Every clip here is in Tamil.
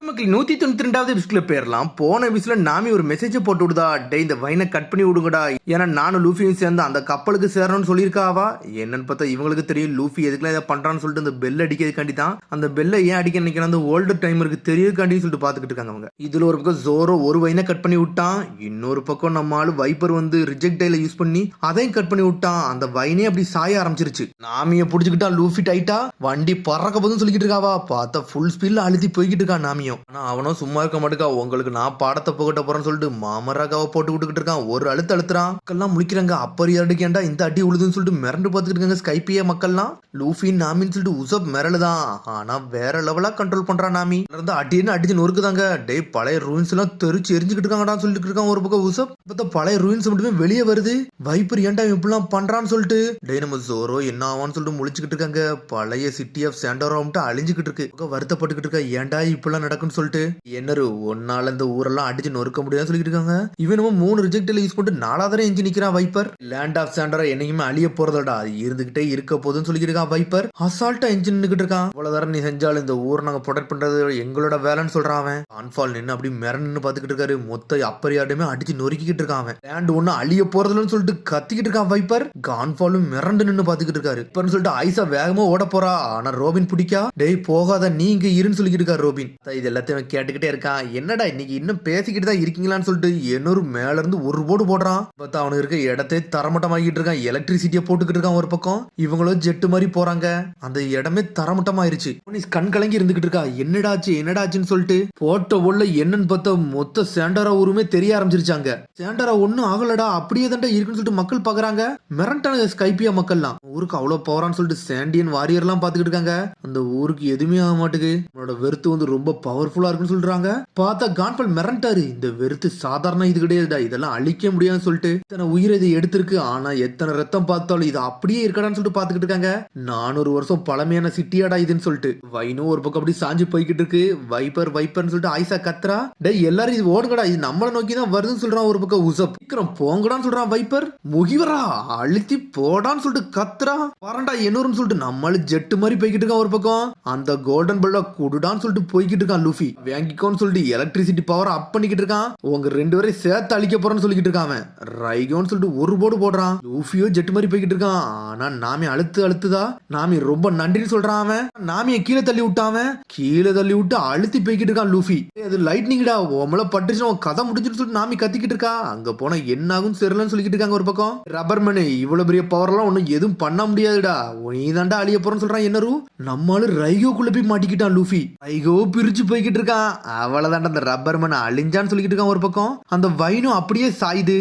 நமக்கு 192வது எபிசோட்ல போயிடலாம். போன எபிசோட்ல நாமி ஒரு மெசேஜ் போட்டு விடுதா, டே இந்த வைனை கட் பண்ணி விடுங்கடா, ஏன்னா நானும் லூஃபியும் சேர்ந்து அந்த கப்பலுக்கு சேரணும்னு சொல்லியிருக்காவா. என்னன்னு பார்த்தா இவங்களுக்கு தெரியும் லூஃபி எதுக்குலாம் இதை பண்றான்னு சொல்லிட்டு அந்த பெல் அடிக்கிறதுக்காண்டி தான். அந்த பெல்லை ஏன் அடிக்க நினைக்கிறேன், அந்த ஓல்டு டைமருக்கு தெரியக்காண்டி சொல்லிட்டு பார்த்துக்கிட்டு இருக்காங்க அவங்க. இதுல ஒரு பக்கம் ஜோரோ ஒரு வைனை கட் பண்ணி விட்டான், இன்னொரு பக்கம் நம்ம ஆளு வைப்பர் வந்து ரிஜெக்ட் டைல யூஸ் பண்ணி அதையும் கட் பண்ணி விட்டான். அந்த வைனே அப்படி சாய ஆரம்பிச்சிருச்சு. நாமியை பிடிச்சிக்கிட்டா லூஃபி டைட்டா வண்டி பறக்க போதுன்னு சொல்லிக்கிட்டு இருக்காவா. பார்த்தா ஃபுல் ஸ்பீட்ல அழுத்தி போய்கிட்டு இருக்கான் நாமியும். ஆனா அவனும் சும்மா இருக்க மாட்டேக்கா, உங்களுக்கு நான் பாடத்தை புகட்ட போறேன்னு சொல்லிட்டு மாமராக்காவை போட்டு விட்டுக்கிட்டு இருக்கான். ஒரு அழுத்தம் மக்கள்லாம் முடிக்கிறாங்க. அப்பரி அடிக்கேண்டா இந்த அடி உழுதுன்னு சொல்லிட்டு மிரண்டு பார்த்துக்கிட்டு இருக்காங்க ஸ்கைப்பிய மக்கள்லாம். லூஃபி நாமின்னு சொல்லிட்டு உசப் மிரளுதான், ஆனா வேற லெவலா கண்ட்ரோல் பண்றான் நாமி. இருந்து அடின்னு அடிச்சு நொறுக்குதாங்க. டே பழைய ரூயின்ஸ் எல்லாம் தெரிச்சு எரிஞ்சுக்கிட்டு இருக்காங்கடா சொல்லிட்டு இருக்கான் ஒரு பக்கம் உசப். பார்த்தா பழைய ரூயின்ஸ் மட்டுமே வெளியே வருது. வைப்பர் ஏன்டா இப்படிலாம் பண்றான்னு சொல்லிட்டு டே நம்ம ஜோரோ என்ன ஆவான்னு சொல்லிட்டு முழிச்சுக்கிட்டு இருக்காங்க. பழைய சிட்டி ஆஃப் சாண்டோரா மட்டும் அழிஞ்சுக்கிட்டு இருக்கு. வருத்தப்பட்டுக்கிட்டு இருக்கா, ஏன்டா இப்பெல்லாம் நடக்குன்னு சொல்லிட்டு. என்னரு ஒன்னால இந்த ஊரெல்லாம் அடிச்சு நொறுக்க முடியாது சொல்லிட்டு இருக்காங்க. இவன் நம்ம 3 ரிஜெக்ட்ல யூஸ் பண்ணிட்டு 4வது எஞ்சி நிக்கிறான் வைப்பர். லேண்ட் ஆஃப் சாண்டோரா என்னைக்குமே அழிய போறதடா, அது இருந்துகிட்டே இருக்க போதுன்னு சொல்லிட்டு இருக்கான் வைப்பர். அசால்ட்டா எஞ்சின் நின்னுக்கிட்டு இருக்கான். அவ்வளவுதான் நீ செஞ்சாலும் இந்த ஊரை நாங்க ப்ரொடெக்ட் பண்றது எங்களோட வேலைன்னு சொல்றான் அவன். ஆன்ஃபால் நின்று அப்படி மிரண்டு பாத்துக்கிட்டு இருக்காரு. மொத்த அப்பரியாட்டமே அடிச்சு நொறுக்கிட்டு இருக்கான் அவன். லேண்ட் ஒண்ணு அழிய போறதுன்னு சொல்லிட்டு கத்திக்கிட்டு இருக்கான் வைப்பர். கான்ஃபாலும் மிரண்டு நின்று பாத்துக்கிட்டு இருக்காரு. இப்பன்னு சொல்லிட்டு ஐசா வேகமா ஓட போறா. ஆனா ரோபின் பிடிக்கா. டேய் போகாத நீ இங்க இருன்னு சொல்லிக்கிட்டு இருக்காரு ரோபின். இது எல்லாத்தையும் கேட்டுக்கிட்டே இருக்கான். என்னடா இன்னைக்கு இன்னும் பேசிக்கிட்டு தான் இருக்கீங்களான்னு சொல்லிட்டு என்னொரு மேல இருந்து ஒரு போடு போடுறான். பார்த்தா அவனுக்கு இருக்க இடத்தை தரமட்டமாகிட்டு இருக்கான். எலக்ட்ரிசிட்டியை போட்டுக்கிட்டு இருக்கான் ஒரு பக்கம். இவங்களும் ஜெட்டு மாதிரி போறாங்க. அந்த இடமே தரமட்டமாயிருச்சு. கண் கலங்கி இருந்துகிட்டு இருக்கா. என்னடாச்சுன்னு சொல்லிட்டு போட்ட உள்ள என்னன்னு பார்த்தா மொத்த சாண்டோரா ஊருமே தெரிய ஆரம்பிச்சிருச்சாங்க. சாண்டோரா ஒண்ணும் ஆகலடா, அப்படியே தான்டா இருக்குன்னு சொல்லிட்டு மக்கள் பாக்குறாங்க. மிரண்டான ஸ்கைப்பியா மக்கள்லாம். ஊருக்கு அவ்வளவு போறான்னு சொல்லிட்டு சாண்டியன் வாரியர் எல்லாம் பாத்துக்கிட்டு இருக்காங்க. அந்த ஊருக்கு எதுவுமே ஆக மாட்டுக்கு. அவனோட வெறுத்து வந்து ரொம்ப பவர்ஃபுல்லா இருக்குன்னு சொல்றாங்க. பார்த்தா கான்ஃபால் மிரண்டாரு. இந்த வெறுத்து சாதாரண இது கிடையாதுடா, இதெல்லாம் அழிக்க முடியாதுன்னு சொல்லிட்டு இத்தனை உயிரை இது எடுத்திருக்கு. ஆனா எத்தனை ரத்தம் பார்த்தாலும் இது அப்படியே இருக்கடான்னு சொல்லிட்டு பாத்துக்கிட்டு இருக்காங்க. 400 வருஷம் பழமையான சிட்டியாடா இதுன்னு சொல்லிட்டு வைனும் ஒரு பக்கம் அப்படி சாஞ்சு போய்கிட்டு இருக்கு. வைப்பர்னு சொல்லிட்டு ஐசா கத்துறா. டே எல்லாரும் இது ஓடுங்கடா, இது நம்மளை நோக்கி தான் வருதுன்னு சொல்றான் ஒரு பக்கம் உசப். சீக்கிரம் போங்கடான்னு சொல்றான் வைப்பர். முகிவரா அழுத்தி போடான்னு சொல்லிட்டு கத்துறா. வரண்டா என்னூர்னு சொல்லிட்டு நம்மளு ஜெட்டு மாதிரி போய்கிட்டு இருக்கான் ஒரு பக்கம். அந்த கோல்டன் பெல்ல குடுடான்னு சொல்லிட்டு போய்கிட்டு இருக்கான் லூஃபி. வாங்கிக்கோன்னு சொல்லிட்டு எலக்ட்ரிசிட்டி பவர் அப் பண்ணிக்கிட்டு இருக்கான். உங்க 2 பேரையும் சேர்த்து அழிக்க போறேன்னு சொல்லிக்கிட்டு இருக்கான். ரைகோன்னு சொல்லிட்டு ஒரு போடு போடுறான். லூஃபியோ ஜெட் மாதிரி போய்கிட்டு இருக்கான். ஆனா நாமி அழுத்துதா. நாமி ரொம்ப நன்றின்னு சொல்றான் அவன். நாமியை கீழே தள்ளி விட்டு அழுத்தி போய்கிட்டு இருக்கான் லூஃபி. அது லைட்னிங்டா உமல பட்டுச்சு கதை முடிஞ்சுன்னு சொல்லிட்டு நாமி கத்திக்கிட்டு இருக்கா. அங்க போனா என்ன ஆகும் தெரியலன்னு சொல்லிக்கிட்டு இருக்காங்க ஒரு பக்கம். ரப்பர்மேன் இவ்வளவு பெரிய பவர் எல்லாம் ஒன்னும் எதுவும் பண்ண முடியாதுடா, நீ தாண்டா அழிய போறன்னு சொல்றான். என்னரு நம்மளு ரைகோக்குள்ள போய் மாட்டிக்கிட்டான் லூஃபி. ரைகோ பிரிச்சு போய்கிட்டு இருக்கான். அவ்வளவுதான் அந்த ரப்பர்மேன் அழிஞ்சான்னு சொல்லிக்கிட்டு இருக்கான் ஒரு பக்கம். அந்த வைனும் அப்படியே சாயுது.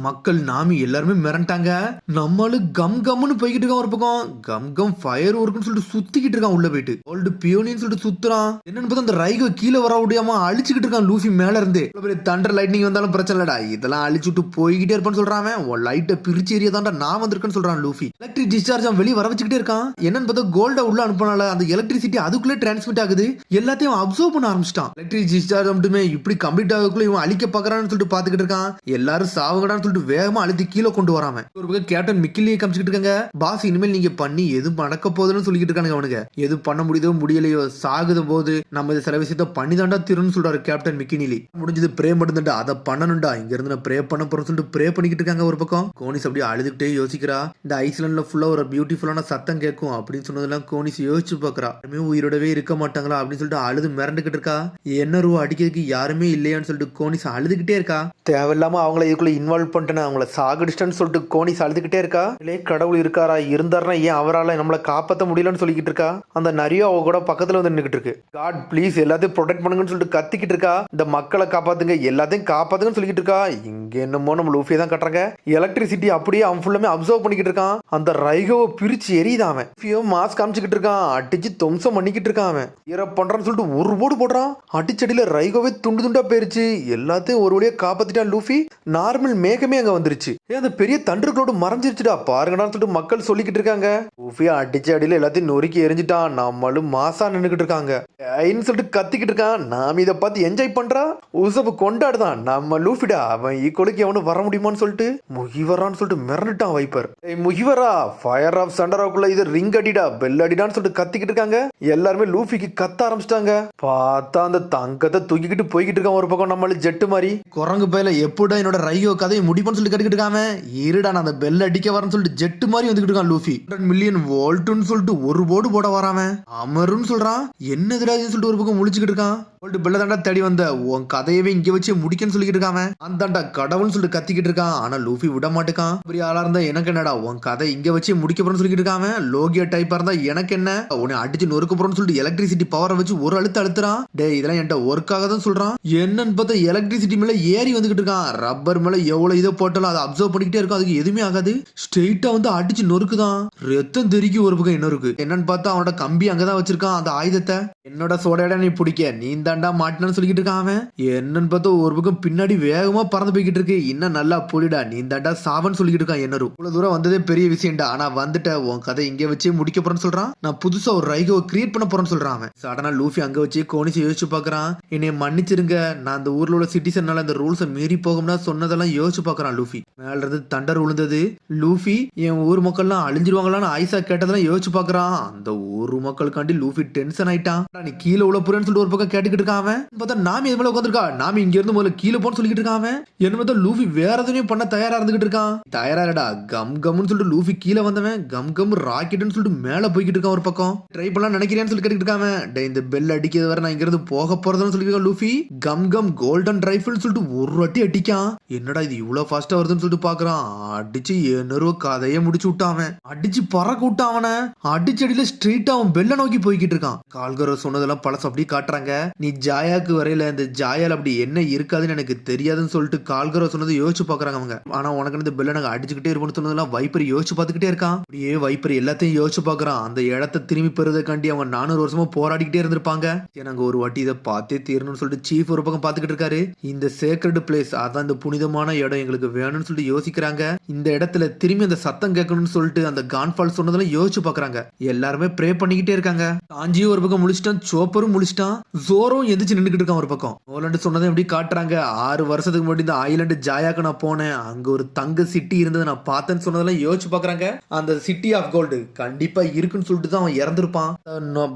மக்கள் நாமி எல்லாருமே மிரண்டாங்க. நம்மளு கம்னு போய்கிட்டு இருக்கான் ஒரு பக்கம். கம் ஃபயர் ஒர்க்னு சொல்லிட்டு சுத்திக்கிட்டு இருக்கான் உள்ள போயிட்டு. ஓல்டு பியோனின்னு சொல்லிட்டு சுத்துறான். என்னன்னு பார்த்தா அந்த ரைகோ கீழே வர முடியாம அழிச்சுக்கிட்டு இருக்கான் லூஃபி மேல இருந்து. தண்டர் லைட்னிங் வந்தாலும் பிரச்சனை இல்லடா, இதெல்லாம் அழிச்சுட்டு போய்கிட்டே இருப்பான்னு சொல்றான். லைட்டை பிரிச்சு ஏரியா தாண்டா நான் வந்திருக்கேன்னு சொல்றான் லூஃபி. எலக்ட்ரிக் டிஸ்சார்ஜ் வெளியே வர வச்சுக்கிட்டே இருக்கான். என்னன்னு பார்த்தா கோல்ட உள்ள அனுப்பினால அந்த எலக்ட்ரிசிட்டி அதுக்குள்ளே டிரான்ஸ்மிட் ஆகுது. எல்லாத்தையும் அப்சர்வ் பண்ண ஆரம்பிச்சிட்டான். எலக்ட்ரிக் டிஸ்சார்ஜ் மட்டுமே இப்படி கம்ப்ளீட் ஆகக்குள்ள இவன் அழிக்க பாக்குறான்னு சொல்லிட்டு பாத்துக்கிட்டு இருக்கான். எல்லாரும் சாவுகடான்னு சொல்லிட்டு வேகமா அழுத்தி கீழே கொண்டு வராம ஒரு பக்கம் கேப்டன் மிக்கிலியை காமிச்சுக்கிட்டு இருக்காங்க. பாஸ் இனிமேல் நீங்க பண்ணி எது நடக்க போகுதுன்னு சொல்லிக்கிட்டு இருக்கானுங்க. அவனுங்க எது பண்ண முடியுதோ முடியலையோ சாகுத போது நம்ம இது சில விஷயத்த பண்ணி தாண்டா திருன்னு சொல்றாரு கேப்டன் மிக்கினிலி. முடிஞ்சது ப்ரே மட்டும்தான்டா, அதை பண்ணணும்டா, இங்க இருந்து நான் ப்ரே பண்ண போறேன்னு சொல்லிட்டு ப்ரே பண்ணிக்கிட்டு இருக்காங்க ஒரு பக்கம். கோனிஸ் அப்படியே அழுதுகிட்டே யோசிக்கிறா. இந்த ஐஸ்லாண்ட்ல ஃபுல்லா ஒரு பியூட்டிஃபுல்லான சத்தம் கேட்கும் அப்படின்னு சொன்னதெல்லாம் கோனிஸ் யோசிச்சு பாக்குறா. உயிரோடவே இருக்க மாட்டாங்களா அப்படின்னு சொல்லிட்டு அழுது மிரண்டுகிட்டு இருக்கா. என்ன ரூ அடிக்கிறதுக்கு யாருமே இல்லையான்னு சொல்லிட்டு கோனிஸ் அழுதுகிட்டே இருக்கா. தேவையில்லாம அவங்கள இதுக்குள்ள இன்வால்வ் பண்ணிட்டேன், அவங்கள சாகடிச்சிட்டேன்னு சொல்லிட்டு கோனிஸ் அழுதுகிட்டே இருக்கா. இல்லையே கடவுள் இருக்காரா, இருந்தாருன்னா ஏன் அவரால் நம்மளை காப்பாற்ற முடியலன்னு சொல்லிக்கிட்டு இருக்கா. அந்த நிறைய அவ கூட பக்கத்துல வந்து நின்றுட்டு இருக்கு. காட் ப்ளீஸ் எல்லாத்தையும் ப்ரொடெக்ட் பண்ணுங்கன்னு சொல்லிட்டு கத்திக்கிட்டு இருக்கா. இந்த மக்களை காப்பாத்துங்க, எல்லாத்தையும் காப்பாத்துங்கன்னு சொல்லிக்கிட்டு இருக்கா. இங்க என்னமோ நம்ம லூஃபியை தான் கட்டுறாங்க. எலக்ட்ரிசிட்டி அப்படியே அவன் ஃபுல்லாமே அப்சர்வ் பண்ணிக்கிட்டு இருக்கான். அந்த ரைகோவை பிரிச்சு எரியுதான் அவன். மாஸ்க் காமிச்சுக்கிட்டு இருக்கான். அடிச்சு துவம்சம் பண்ணிக்கிட்டு இருக்கான் அவன். பண்றான்னு சொல்லிட்டு ஒரு போடு போடுறான். அடிச்சடியில ரைகோவே துண்டு துண்டா போயிருச்சு. எல்லாத்தையும் ஒரு வழியா காப்பாத்திட்டான் லூஃபி. நார்மல் மேகமே அங்க வந்துருச்சு. அந்த பெரிய தண்டர்களோடு மறைஞ்சிருச்சுடா பாருங்கடான்னு சொல்லிட்டு மக்கள் சொல்லிக்கிட்டு இருக்காங்க. லூஃபி அடிச்ச அடியில எல்லாத்தையும் நொறுக்கி எரிஞ்சிட்டான். நம்மளும் மாசா நின்னுக்கிட்டு இருக்காங்க சொல்லிட்டு கத்திக்கிட்டு இருக்கான். நாம இதை பார்த்து என்ஜாய் பண்றா. உசப்பு கொண்டாடுதான். நம்ம லூஃபிடா அவன் ஈக்குவலுக்கு எவனும் வர முடியுமான்னு சொல்லிட்டு முகிவரான்னு சொல்லிட்டு மிரண்டுட்டான் வைப்பர். முகிவரா ஃபயர் ஆஃப் சண்டராவுக்குள்ள இது ரிங் அடிடா பெல் அடிடான்னு சொல்லிட்டு கத்திக்கிட்டு இருக்காங்க. எல்லாருமே லூஃபிக்கு கத்த ஆரம்பிச்சிட்டாங்க. பார்த்தா அந்த தங்கத்தை தூக்கிக்கிட்டு போய்கிட்டு இருக்கான் ஒரு பக்கம் நம்மள ஜெட்டு மாதிரி. குரங்கு பையில எப்படா என்னோட ரையோ கதையை முடிப்போன்னு சொல்லி கட்டிக்கிட்டு இருக்காம, இருடா நான் அந்த பெல் அடிக்க வரேன்னு சொல்லிட்டு ஜெட்டு மாதிரி வந்துகிட்டு இருக்கான் லூஃபி. 100 மில்லியன் வோல்ட்னு சொல்லிட்டு ஒரு போர்டு போட வராம அமருன்னு சொல்றான். என்னதுடான்னு சொல்லிட்டு ஒரு பக்கம் முழிச்சுக்கிட்டு இருக்கான். வோல்ட் பெல்ல தாண்டா தேடி வந்த உன் கதையவே இங்க வச்சு முடிக்கன்னு சொல்லிக்கிட்டு இருக்காம, அந்தாண்டா கடவுள்னு சொல்லிட்டு கத்திக்கிட்டு இருக்கான். ஆனா லூஃபி விட மாட்டேக்கான். அப்படி ஆளா இருந்தா எனக்கு என்னடா, உன் கதை இங்க வச்சு முடிக்க போறேன்னு சொல்லிக்கிட்டு இருக்காம, லோகியா டைப்பா இருந்தா எனக்கு என்ன, உன்னை அடிச்சு நொறுக்க போறோம்னு சொல்லிட்டு எலக்ட்ரிசிட்டி பவரை வச்சு ஒரு அழுத்துறான். டே இதெல்லாம் என்கிட்ட ஒர்க் ஆக தான் சொல்றான். என்னன்னு பார்த்தா எலக்ட்ரிசிட்டி மேல ஏறி வந்துகிட்டு இருக்கான். ரப்பர் மேல எவ்வளவு இதை போட்டாலும் அதை அப்சர்வ் பண்ணிக்கிட்டே இருக்கும். அதுக்கு எதுவுமே ஆகாது. ஸ்ட்ரெயிட்டா வந்து அடிச்சு நொறுக்குதான். ரத்தம் தெறிக்கி ஒரு பக்கம் என்ன இருக்கு. என்னன்னு பார்த்தா அவனோட கம்பி அங்கதான் வச்சிருக்கான் அந்த ஆயுதத்தை. என்னோட சோடையடா நீ பிடிக்க நீ தாண்டா மாட்டினான்னு சொல்லிக்கிட்டு இருக்கான் அவன். என்னன்னு பார்த்தா ஒரு பக்கம் பின்னாடி வேகமா பறந்து போய்கிட்டு இருக்கு. இன்னும் நல்லா புலிடா நீ தாண்டா சாவன்னு சொல்லிக்கிட்டு இருக்கான். என்னரு இவ்வளவு தூரம் வந்ததே பெரிய விஷயம்டா. ஆனா வந்துட்ட உன் கதை இங்க வச்சு முடிக்க போறேன்னு சொல்றான். நான் புதுசா ஒரு ரைகோ கிரியேட் பண்ண போறேன்னு சொல்றான் அவன். சடனா லூஃபி அங்க வச்சு கோனிச்சு யோசிச்சு பாக்குறான். என்னைய மன்னிச்சிருங்க, நான் அந்த ஊர்ல உள்ள சிட்டிசன்னால அந்த ரூல்ஸை மீறி போகும்னா சொன்னதெல்லாம் யோசிச்சு பாக்குறான் லூஃபி. மேல இருந்து தண்டர் விழுந்தது. லூஃபி என் ஊர் மக்கள்லாம் அழிஞ்சிருவாங்களான்னு ஐசா கேட்டதெல்லாம் யோசிச்சு பாக்குறான். அந்த ஊர் மக்களுக்காண்டி லூஃபி டென்ஷன் ஆயிட்டான். நீ கீழே உள்ள போறேன்னு சொல்லிட்டு ஒரு பக்கம் கேட்டுக்கிட்டு இருக்கான் அவன். பார்த்தா நாமி இது மேல உட்காந்துருக்கா. நாமி இங்க இருந்து முதல்ல கீழே போன்னு சொல்லிக்கிட்டு இருக்கான் அவன். என்ன பார்த்தா லூஃபி வேற எதுவும் பண்ண தயாரா இருந்துகிட்டு இருக்கான். தயாராடா கம் கம்னு சொல்லிட்டு லூஃபி கீழே வந்தவன் கம் கம் ராக்கெட்னு சொல்லிட்டு மேல போய்கிட்டு இருக்கான். ஒரு பக்கம் ட்ரை பண்ணலாம் நினைக்கிறேன்னு சொல்லி கேட்டுக்கிட்டு இருக்கான். இந்த பெல் அடிக்கிறது வர நான் இங்க இருந்து போக போறதுன்னு சொல்லிருக்கான் Luffy. Gum gum golden rifle சொல்லிட்டு ஒரு வாட்டி அடிக்கான். என்னடா இது இவ்வளவு ஃபாஸ்டா வருதுன்னு சொல்லிட்டு பாக்குறான். அடிச்சு என்னரோ கதையை முடிச்சு விட்டான். அடிச்சு பறக்க விட்டான் அவனை. அடிச்சு அடியில ஸ்ட்ரெயிட்டா அவன் பெல்ல நோக்கி போய்கிட்டு இருக்கான். கால்கரோ சொன்னதெல்லாம் பழசு அப்படி காட்டுறாங்க. நீ ஜாயாக்கு வரையில இந்த ஜாயால அப்படி என்ன இருக்காதுன்னு எனக்கு தெரியாதுன்னு சொல்லிட்டு கால்கரோ சொன்னதை யோசிச்சு பாக்குறாங்க அவங்க. ஆனா உனக்கு இந்த பெல்ல நாங்க அடிச்சுக்கிட்டே இருப்போம்னு சொன்னதெல்லாம் வைப்பர் யோசிச்சு பார்த்துக்கிட்டே இருக்கான். அப்படியே வைப்பர் எல்லாத்தையும் யோசிச்சு பாக்குறான். அந்த இடத்தை திரும்பி பெறுவதற்காண்டி அவங்க 400 வருஷமா போராடிக்கிட்டே இருந்திருப்பாங்க. நாங்க ஒரு வாட்டி இதை பார்த்தே தீரணும்னு சொல்லிட்டு சீஃப் ஒரு பக்கம் பாத்துக்கிட்டு இருக்காரு. இந்த சேக்ரெட் பிளேஸ் அதான் இந்த புனிதமான இடம் எங்களுக்கு வேணும்னு சொல்லிட்டு யோசிக்கிறாங்க. இந்த இடத்துல திரும்பி அந்த சத்தம் கேட்கணும்னு சொல்லிட்டு அந்த கான்ஃபால் சொன்னதெல்லாம் யோசிச்சு பாக்குறாங்க. எல்லாருமே ப்ரே பண்ணிக்கிட்டே இருக்காங்க. காஞ்சியும் ஒரு பக்கம் முடிச்சிட்டான், சோப்பரும் முடிச்சிட்டான், ஜோரும் எந்திரிச்சு நின்றுக்கிட்டு இருக்கான் ஒரு பக்கம். ஓலண்டு சொன்னதை எப்படி காட்டுறாங்க. 6 வருஷத்துக்கு முன்னாடி இந்த ஐலாண்டு ஜாயாக்கு நான் போனேன். அங்க ஒரு தங்க சிட்டி இருந்தது நான் பார்த்தேன்னு சொன்னதெல்லாம் யோசிச்சு பாக்குறாங்க. அந்த சிட்டி ஆஃப் கோல்டு கண்டிப்பா இருக்குன்னு சொல்லிட்டு தான் அவன் இறந்துருப்பான்.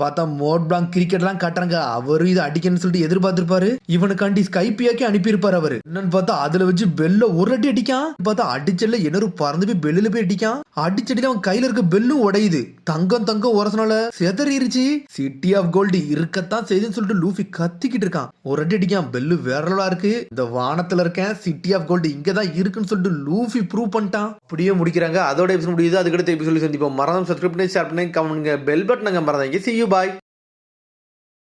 பார்த்தா மோட் பிளாங்க் கிரிக்கெட் எல்லாம் காட்டுறாங்க. அவரும் இதை அடிக்கணும்னு சொல்லிட்டு எதிர்பார்த்திருப்பாரு. இவனுக்காண்டி ஸ்கைப்பியாக்கே அனுப்பியிருப்பாரு அவரு. என்னன்னு பார்த்தா அதுல வச்சு பெல்ல ஒரு அடி அடிக்கான். பார்த்தா அடிச்சல்ல என்னரு பறந்து போய் பெல்லுல போய் அடிக்கான். அடிச்சடியில அவன் கையில இருக்க பெல்லும் உடையுது. தங்கம் தங்கம் உரசனால செதறிடுச்சு. சிட்டி ஆஃப் கோல்டு இருக்கத்தான் செய்துன்னு சொல்லிட்டு லூஃபி கத்திக்கிட்டு இருக்கான். ஒரு அடி அடிக்கான். பெல்லு வேறலா இருக்கு. இந்த வானத்துல இருக்கேன், சிட்டி ஆஃப் கோல்டு இங்கதான் இருக்குன்னு சொல்லிட்டு லூஃபி ப்ரூவ் பண்ணிட்டான். அப்படியே முடிக்கிறாங்க. அதோட எபிசோட் முடியுது. அதுக்கடுத்து எபிசோட் சந்திப்போம். மறக்காம சப்ஸ்கிரைப் பண்ணி ஷேர் பண்ணி கமெண்ட் பெல் பட்டனை மறந்தாங்க. See you, bye.